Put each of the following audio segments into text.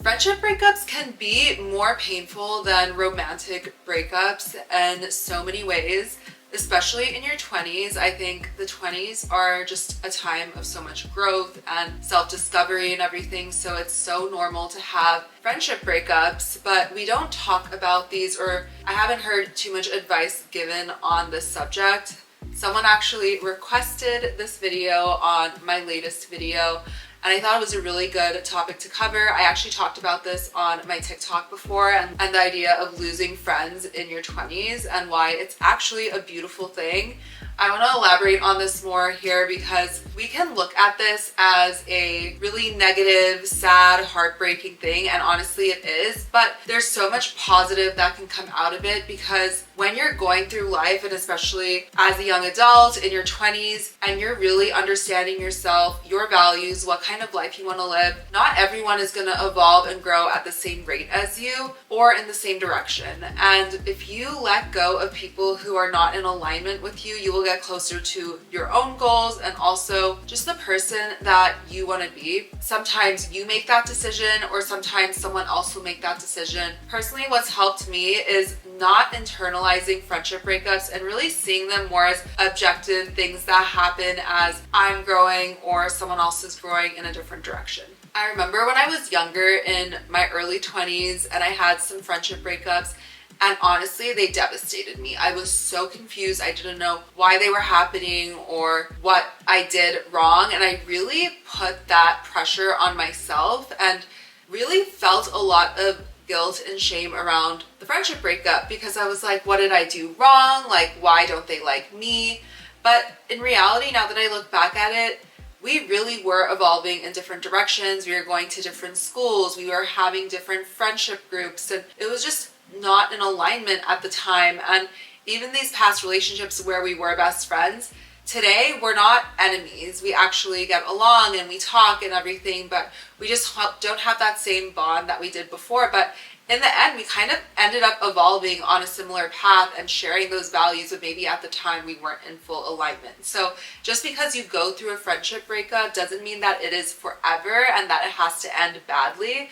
Friendship breakups can be more painful than romantic breakups in so many ways, especially in your 20s. I think the 20s are just a time of so much growth and self-discovery and everything, so it's so normal to have friendship breakups, but we don't talk about these, or I haven't heard too much advice given on this subject. Someone actually requested this video on my latest video, and I thought it was a really good topic to cover. I actually talked about this on my TikTok before, and the idea of losing friends in your 20s and why it's actually a beautiful thing. I want to elaborate on this more here because we can look at this as a really negative, sad, heartbreaking thing, and honestly it is, but there's so much positive that can come out of it, because when you're going through life, and especially as a young adult in your 20s, and you're really understanding yourself, your values, what kind of life you want to live, not everyone is going to evolve and grow at the same rate as you or in the same direction. And if you let go of people who are not in alignment with you, you will get closer to your own goals and also just the person that you want to be. Sometimes you make that decision, or sometimes someone else will make that decision. Personally, what's helped me is not internalizing friendship breakups and really seeing them more as objective things that happen as I'm growing or someone else is growing in a different direction. I remember when I was younger, in my early 20s, and I had some friendship breakups, and honestly, they devastated me. I was so confused. I didn't know why they were happening or what I did wrong. And I really put that pressure on myself and really felt a lot of guilt and shame around the friendship breakup, because I was like, what did I do wrong? Like, why don't they like me? But in reality, now that I look back at it, we really were evolving in different directions. We were going to different schools. We were having different friendship groups, and it was just not in alignment at the time. And even these past relationships where we were best friends, today we're not enemies. We actually get along and we talk and everything, but we just don't have that same bond that we did before. But in the end, we kind of ended up evolving on a similar path and sharing those values, but maybe at the time we weren't in full alignment. So just because you go through a friendship breakup doesn't mean that it is forever and that it has to end badly.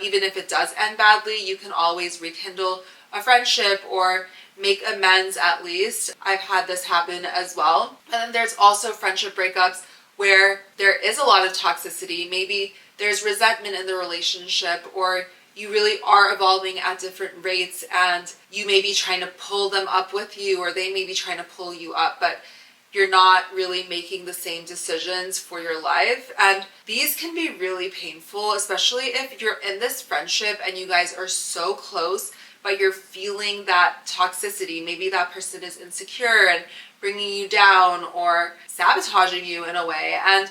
Even if it does end badly, you can always rekindle a friendship or make amends at least. I've had this happen as well. And then there's also friendship breakups where there is a lot of toxicity. Maybe there's resentment in the relationship, or you really are evolving at different rates and you may be trying to pull them up with you, or they may be trying to pull you up, but you're not really making the same decisions for your life. And these can be really painful, especially if you're in this friendship and you guys are so close, but you're feeling that toxicity. Maybe that person is insecure and bringing you down or sabotaging you in a way. And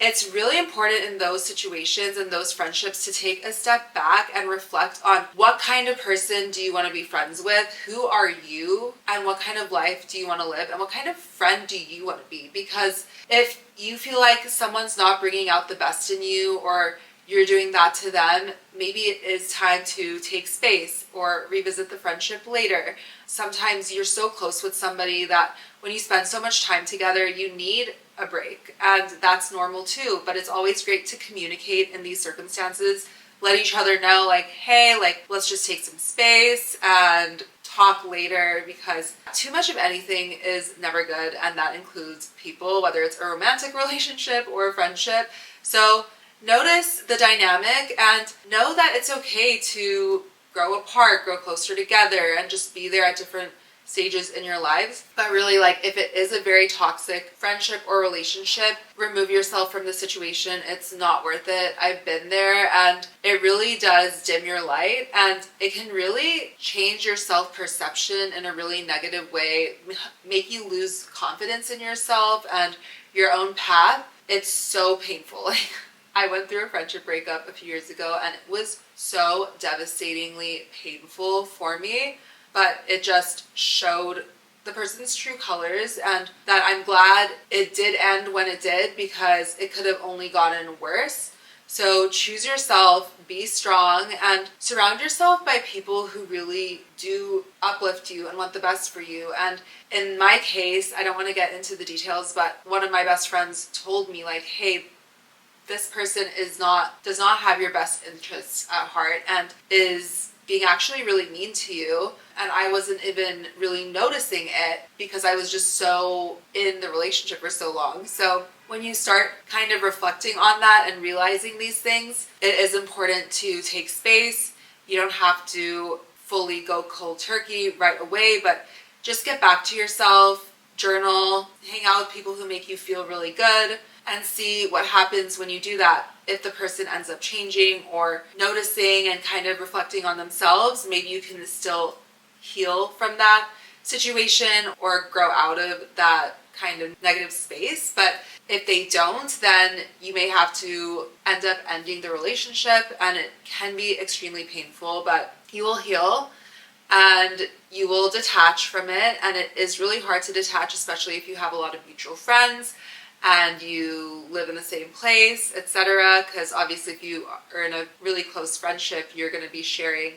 it's really important in those situations and those friendships to take a step back and reflect on what kind of person do you want to be friends with, who are you, and what kind of life do you want to live, and what kind of friend do you want to be. Because if you feel like someone's not bringing out the best in you, or you're doing that to them, maybe it is time to take space or revisit the friendship later. Sometimes you're so close with somebody that when you spend so much time together, you need a break, and that's normal too. But it's always great to communicate in these circumstances, let each other know, like, hey, like, let's just take some space and talk later, because too much of anything is never good, and that includes people, whether it's a romantic relationship or a friendship. So notice the dynamic and know that it's okay to grow apart, grow closer together, and just be there at different stages in your lives. But really, like, if it is a very toxic friendship or relationship, remove yourself from the situation. It's not worth it. I've been there, and it really does dim your light, and it can really change your self-perception in a really negative way, make you lose confidence in yourself and your own path. It's so painful. I went through a friendship breakup a few years ago, and it was so devastatingly painful for me. But it just showed the person's true colors, and that I'm glad it did end when it did, because it could have only gotten worse. So choose yourself, be strong, and surround yourself by people who really do uplift you and want the best for you. And in my case, I don't want to get into the details, but one of my best friends told me, like, hey, this person does not have your best interests at heart and is being actually really mean to you, and I wasn't even really noticing it because I was just so in the relationship for so long. So when you start kind of reflecting on that and realizing these things, it is important to take space. You don't have to fully go cold turkey right away, but just get back to yourself, journal, hang out with people who make you feel really good, and see what happens when you do that. If the person ends up changing or noticing and kind of reflecting on themselves, maybe you can still heal from that situation or grow out of that kind of negative space. But if they don't, then you may have to end up ending the relationship, and it can be extremely painful, but you will heal and you will detach from it. And it is really hard to detach, especially if you have a lot of mutual friends and you live in the same place, etc. Because obviously if you are in a really close friendship, you're going to be sharing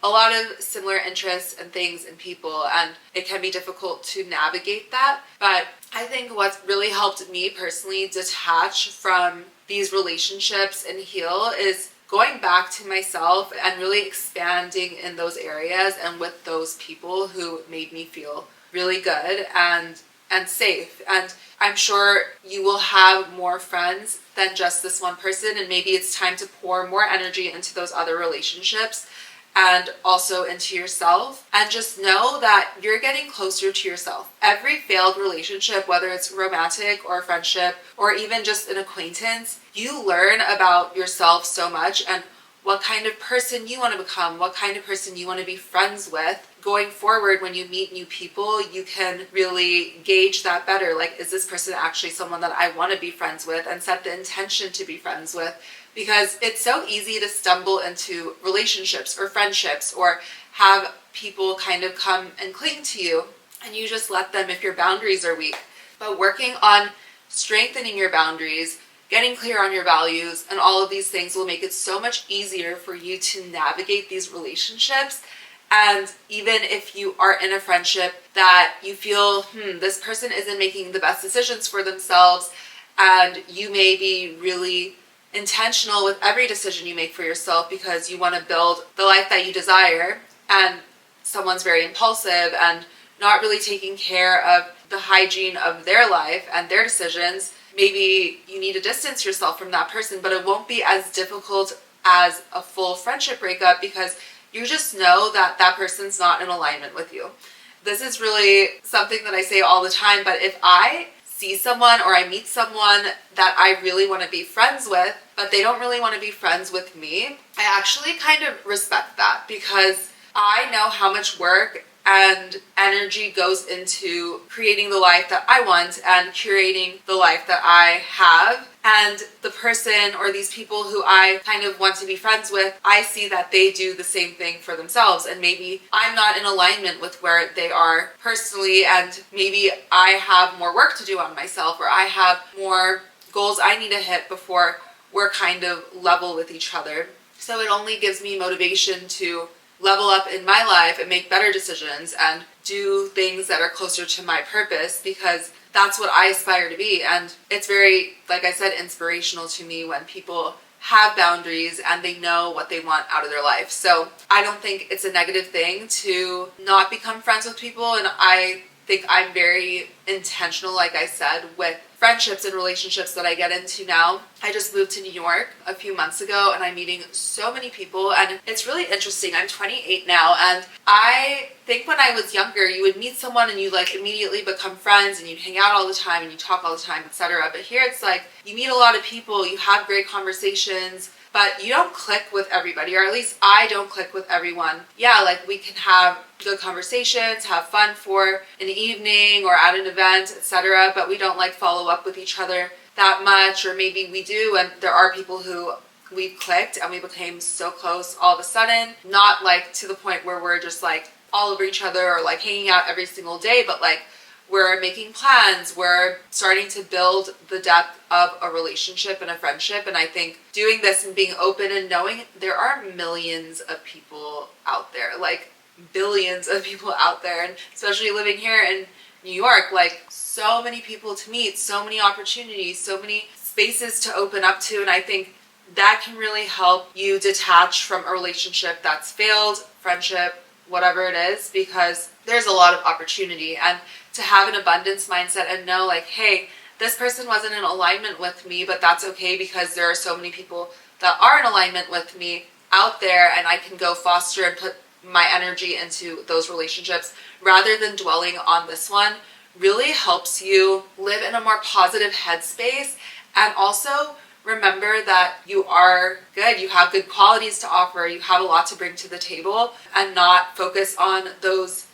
a lot of similar interests and things and people, and it can be difficult to navigate that. But I think what's really helped me personally detach from these relationships and heal is going back to myself and really expanding in those areas and with those people who made me feel really good and safe. And I'm sure you will have more friends than just this one person, and maybe it's time to pour more energy into those other relationships and also into yourself. And just know that you're getting closer to yourself. Every failed relationship, whether it's romantic or a friendship or even just an acquaintance, you learn about yourself so much and what kind of person you want to become, what kind of person you want to be friends with. Going forward, when you meet new people, you can really gauge that better. Like, is this person actually someone that I want to be friends with, and set the intention to be friends with? Because it's so easy to stumble into relationships or friendships or have people kind of come and cling to you, and you just let them if your boundaries are weak. But working on strengthening your boundaries, getting clear on your values, and all of these things will make it so much easier for you to navigate these relationships. And even if you are in a friendship that you feel, this person isn't making the best decisions for themselves, and you may be really intentional with every decision you make for yourself because you want to build the life that you desire, and someone's very impulsive and not really taking care of the hygiene of their life and their decisions, maybe you need to distance yourself from that person. But it won't be as difficult as a full friendship breakup because you just know that that person's not in alignment with you. This is really something that I say all the time, but if I see someone or I meet someone that I really want to be friends with, but they don't really want to be friends with me, I actually kind of respect that, because I know how much work and energy goes into creating the life that I want and curating the life that I have. And the person or these people who I kind of want to be friends with, I see that they do the same thing for themselves. And maybe I'm not in alignment with where they are personally, and maybe I have more work to do on myself, or I have more goals I need to hit before we're kind of level with each other. So it only gives me motivation to level up in my life and make better decisions and do things that are closer to my purpose, because that's what I aspire to be. And it's very, like I said, inspirational to me when people have boundaries and they know what they want out of their life. So I don't think it's a negative thing to not become friends with people, and I think I'm very intentional, like I said, with friendships and relationships that I get into now. I just moved to New York a few months ago, and I'm meeting so many people, and it's really interesting. I'm 28 now, and I think when I was younger, you would meet someone and you like immediately become friends and you hang out all the time and you talk all the time, etc. But here it's like you meet a lot of people, you have great conversations, but you don't click with everybody, or at least I don't click with everyone. Yeah, like we can have good conversations, have fun for an evening or at an event, etc., but we don't like follow up with each other that much. Or maybe we do, and there are people who we've clicked and we became so close all of a sudden, not like to the point where we're just like all over each other or like hanging out every single day, but like we're making plans, we're starting to build the depth of a relationship and a friendship. And I think doing this and being open and knowing there are millions of people out there, like billions of people out there, and especially living here in New York, like so many people to meet, so many opportunities, so many spaces to open up to. And I think that can really help you detach from a relationship that's failed, friendship, whatever it is, because there's a lot of opportunity. And to have an abundance mindset and know like, hey, this person wasn't in alignment with me, but that's okay because there are so many people that are in alignment with me out there, and I can go foster and put my energy into those relationships rather than dwelling on this one, really helps you live in a more positive headspace. And also remember that you are good, you have good qualities to offer, you have a lot to bring to the table, and not focus on those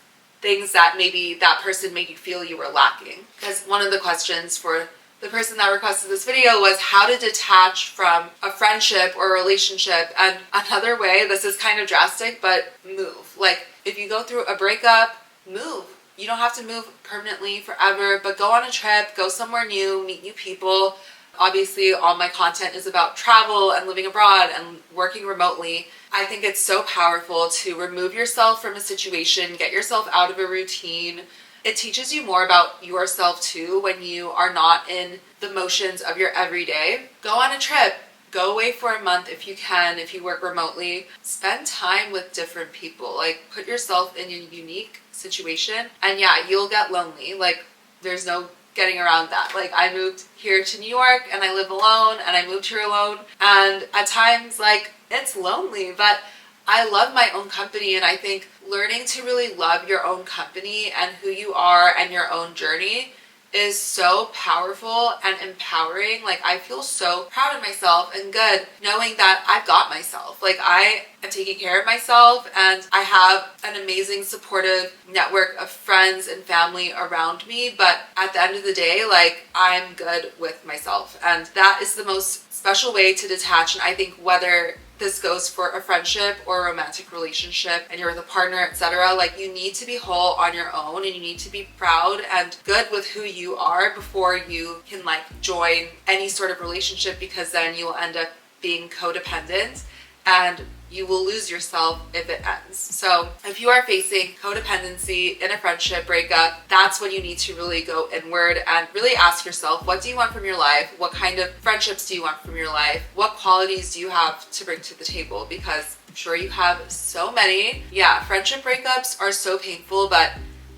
things that maybe that person made you feel you were lacking. Because one of the questions for the person that requested this video was how to detach from a friendship or a relationship. And another way, this is kind of drastic, but move. Like if you go through a breakup, move. You don't have to move permanently forever, but go on a trip, go somewhere new, meet new people. Obviously, all my content is about travel and living abroad and working remotely. I think it's so powerful to remove yourself from a situation, get yourself out of a routine. It teaches you more about yourself too when you are not in the motions of your everyday. Go on a trip. Go away for a month if you can, if you work remotely. Spend time with different people. Like, put yourself in a unique situation. And yeah, you'll get lonely. Like, there's no getting around that. Like, I moved here to New York and I live alone, and I moved here alone. And at times, like, it's lonely, but I love my own company. And I think learning to really love your own company and who you are and your own journey is so powerful and empowering. Like, I feel so proud of myself and good knowing that I've got myself. Like, I am taking care of myself, and I have an amazing supportive network of friends and family around me. But at the end of the day, like, I'm good with myself, and that is the most special way to detach. And I think whether this goes for a friendship or a romantic relationship and you're with a partner, etc., like, you need to be whole on your own, and you need to be proud and good with who you are before you can like join any sort of relationship, because then you will end up being codependent and you will lose yourself if it ends. So if you are facing codependency in a friendship breakup, that's when you need to really go inward and really ask yourself, what do you want from your life? What kind of friendships do you want from your life? What qualities do you have to bring to the table? Because I'm sure you have so many. Yeah, friendship breakups are so painful, but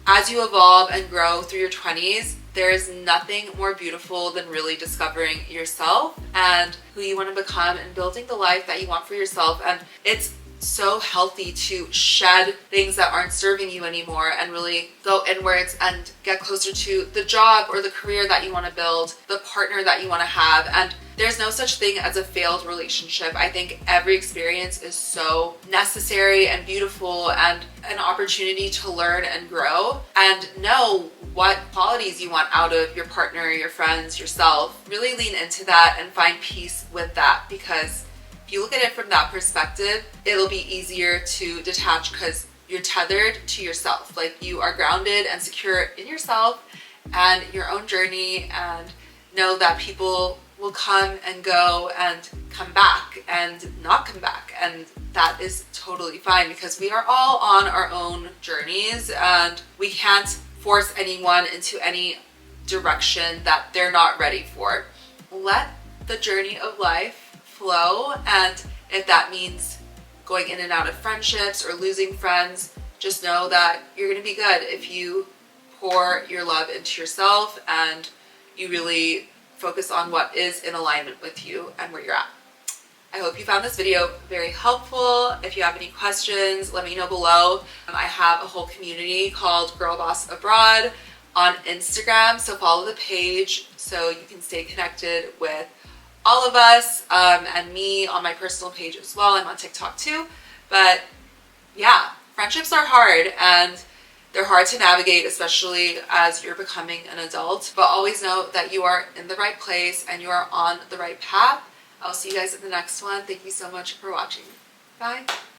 as you evolve and grow through your 20s, there is nothing more beautiful than really discovering yourself and who you want to become and building the life that you want for yourself. And it's so healthy to shed things that aren't serving you anymore and really go inwards and get closer to the job or the career that you want to build, the partner that you want to have. And there's no such thing as a failed relationship. I think every experience is so necessary and beautiful and an opportunity to learn and grow and know what qualities you want out of your partner, your friends, yourself. Really lean into that and find peace with that, because if you look at it from that perspective, it'll be easier to detach because you're tethered to yourself. Like, you are grounded and secure in yourself and your own journey, and know that people will come and go and come back and not come back. And that is totally fine, because we are all on our own journeys and we can't force anyone into any direction that they're not ready for. Let the journey of life flow, and if that means going in and out of friendships or losing friends, just know that you're going to be good if you pour your love into yourself and you really focus on what is in alignment with you and where you're at. I hope you found this video very helpful. If you have any questions, let me know below. I have a whole community called Girl Boss Abroad on Instagram, so follow the page so you can stay connected with all of us, and me on my personal page as well. I'm on TikTok too. But yeah, friendships are hard, and they're hard to navigate, especially as you're becoming an adult. But always know that you are in the right place and you are on the right path. I'll see you guys in the next one. Thank you so much for watching. Bye.